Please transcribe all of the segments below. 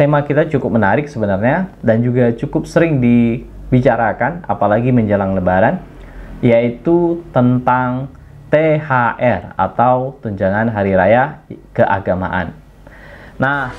tema kita cukup menarik sebenarnya dan juga cukup sering dibicarakan apalagi menjelang Lebaran, yaitu tentang THR atau tunjangan hari raya keagamaan. Nah,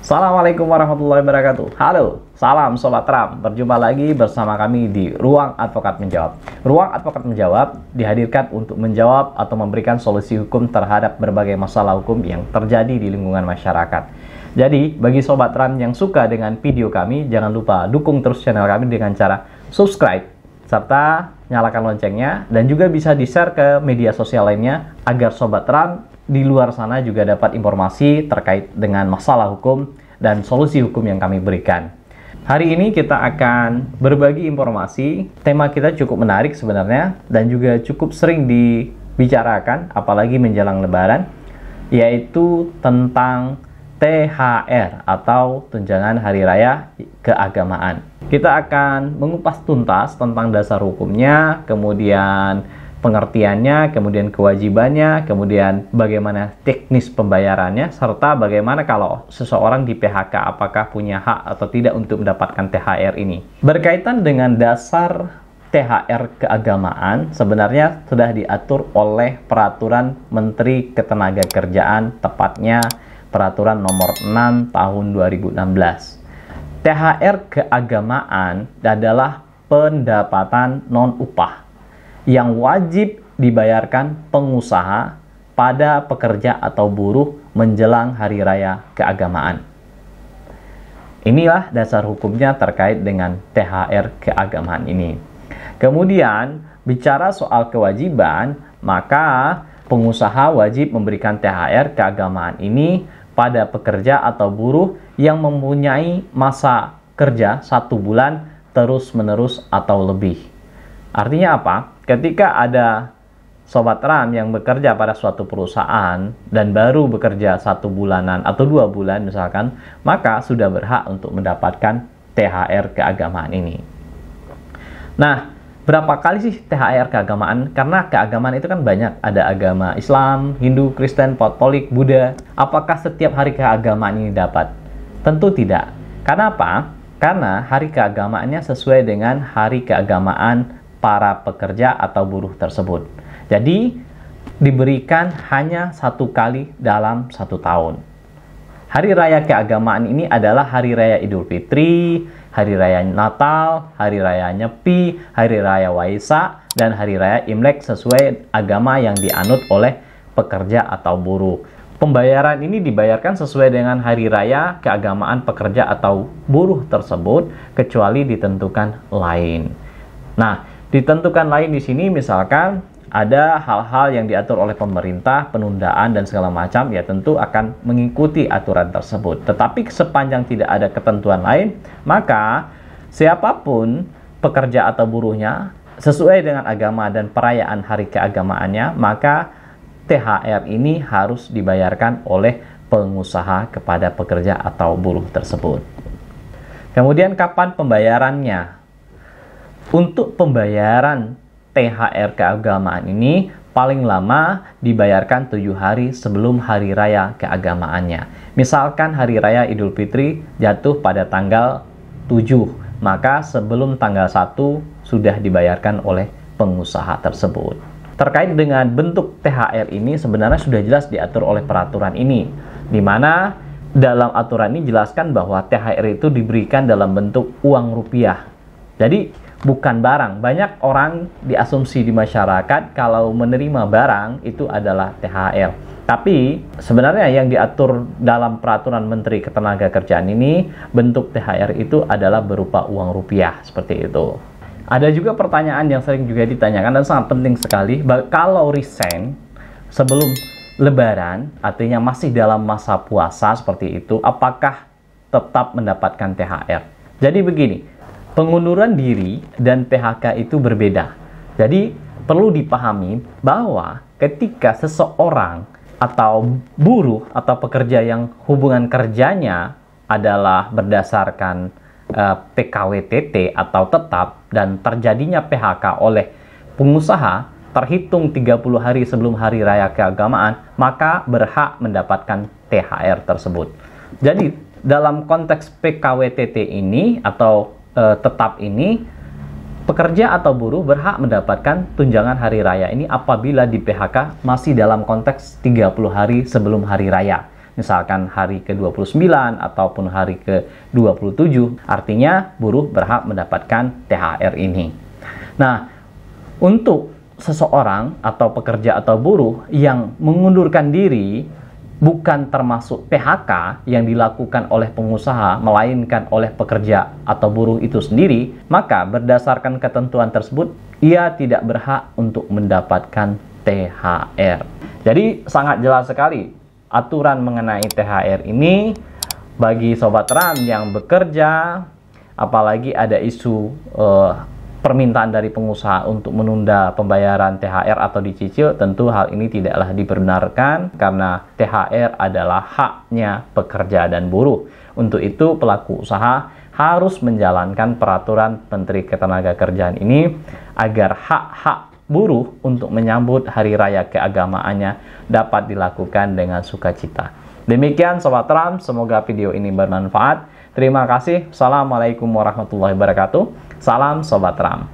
Assalamualaikum warahmatullahi wabarakatuh. Halo, salam Sobat Trump. Berjumpa lagi bersama kami di Ruang Advokat Menjawab. Ruang Advokat Menjawab dihadirkan untuk menjawab atau memberikan solusi hukum terhadap berbagai masalah hukum yang terjadi di lingkungan masyarakat. Jadi, bagi Sobat Trump yang suka dengan video kami, jangan lupa dukung terus channel kami dengan cara subscribe, serta nyalakan loncengnya, dan juga bisa di-share ke media sosial lainnya agar Sobat Trump di luar sana juga dapat informasi terkait dengan masalah hukum dan solusi hukum yang kami berikan. Hari ini kita akan berbagi informasi. Tema kita cukup menarik sebenarnya dan juga cukup sering dibicarakan apalagi menjelang Lebaran, yaitu tentang THR atau tunjangan hari raya keagamaan. Kita akan mengupas tuntas tentang dasar hukumnya, kemudian pengertiannya, kemudian kewajibannya, kemudian bagaimana teknis pembayarannya, serta bagaimana kalau seseorang di PHK apakah punya hak atau tidak untuk mendapatkan THR ini. Berkaitan dengan dasar THR keagamaan, sebenarnya sudah diatur oleh Peraturan Menteri Ketenagakerjaan, tepatnya Peraturan Nomor 6 Tahun 2016. THR keagamaan adalah pendapatan non-upah yang wajib dibayarkan pengusaha pada pekerja atau buruh menjelang hari raya keagamaan. Inilah dasar hukumnya terkait dengan THR keagamaan ini. Kemudian, bicara soal kewajiban, maka pengusaha wajib memberikan THR keagamaan ini pada pekerja atau buruh yang mempunyai masa kerja 1 bulan terus-menerus atau lebih. Artinya apa? Ketika ada Sobat Trump yang bekerja pada suatu perusahaan dan baru bekerja 1 bulanan atau 2 bulan misalkan, maka sudah berhak untuk mendapatkan THR keagamaan ini. Nah, berapa kali sih THR keagamaan? Karena keagamaan itu kan banyak. Ada agama Islam, Hindu, Kristen, Katolik, Buddha. Apakah setiap hari keagamaan ini dapat? Tentu tidak. Karena apa? Karena hari keagamaannya sesuai dengan hari keagamaan para pekerja atau buruh tersebut. Jadi, diberikan hanya 1 kali dalam 1 tahun. Hari raya keagamaan ini adalah Hari Raya Idul Fitri, Hari Raya Natal, Hari Raya Nyepi, Hari Raya Waisak, dan Hari Raya Imlek sesuai agama yang dianut oleh pekerja atau buruh. Pembayaran ini dibayarkan sesuai dengan hari raya keagamaan pekerja atau buruh tersebut, kecuali ditentukan lain. Nah, ditentukan lain di sini misalkan ada hal-hal yang diatur oleh pemerintah, penundaan dan segala macam, ya tentu akan mengikuti aturan tersebut. Tetapi sepanjang tidak ada ketentuan lain, maka siapapun pekerja atau buruhnya sesuai dengan agama dan perayaan hari keagamaannya, maka THR ini harus dibayarkan oleh pengusaha kepada pekerja atau buruh tersebut. Kemudian kapan pembayarannya? Untuk pembayaran THR keagamaan ini paling lama dibayarkan 7 hari sebelum hari raya keagamaannya. Misalkan hari raya Idul Fitri jatuh pada tanggal 7, maka sebelum tanggal 1 sudah dibayarkan oleh pengusaha tersebut. Terkait dengan bentuk THR ini sebenarnya sudah jelas diatur oleh peraturan ini, di mana dalam aturan ini jelaskan bahwa THR itu diberikan dalam bentuk uang rupiah. Jadi bukan barang. Banyak orang diasumsi di masyarakat kalau menerima barang itu adalah THR. Tapi sebenarnya yang diatur dalam peraturan Menteri Ketenagakerjaan ini, bentuk THR itu adalah berupa uang rupiah, seperti itu. Ada juga pertanyaan yang sering juga ditanyakan dan sangat penting sekali, kalau resign sebelum Lebaran, artinya masih dalam masa puasa seperti itu, apakah tetap mendapatkan THR? Jadi begini, pengunduran diri dan PHK itu berbeda. Jadi perlu dipahami bahwa ketika seseorang atau buruh atau pekerja yang hubungan kerjanya adalah berdasarkan PKWTT atau tetap dan terjadinya PHK oleh pengusaha terhitung 30 hari sebelum hari raya keagamaan, maka berhak mendapatkan THR tersebut. Jadi, dalam konteks PKWTT ini atau tetap ini, pekerja atau buruh berhak mendapatkan tunjangan hari raya ini apabila di PHK masih dalam konteks 30 hari sebelum hari raya. Misalkan hari ke-29 ataupun hari ke-27, artinya buruh berhak mendapatkan THR ini. Nah, untuk seseorang atau pekerja atau buruh yang mengundurkan diri bukan termasuk PHK yang dilakukan oleh pengusaha, melainkan oleh pekerja atau buruh itu sendiri, maka berdasarkan ketentuan tersebut, ia tidak berhak untuk mendapatkan THR. Jadi sangat jelas sekali aturan mengenai THR ini bagi Sobat RAM yang bekerja, apalagi ada isu permintaan dari pengusaha untuk menunda pembayaran THR atau dicicil, tentu hal ini tidaklah dibenarkan karena THR adalah haknya pekerja dan buruh. Untuk itu pelaku usaha harus menjalankan peraturan Menteri Ketenagakerjaan ini agar hak-hak buruh untuk menyambut hari raya keagamaannya dapat dilakukan dengan sukacita. Demikian Sobat RAM, semoga video ini bermanfaat. Terima kasih. Assalamualaikum warahmatullahi wabarakatuh. Salam Sobat RAM.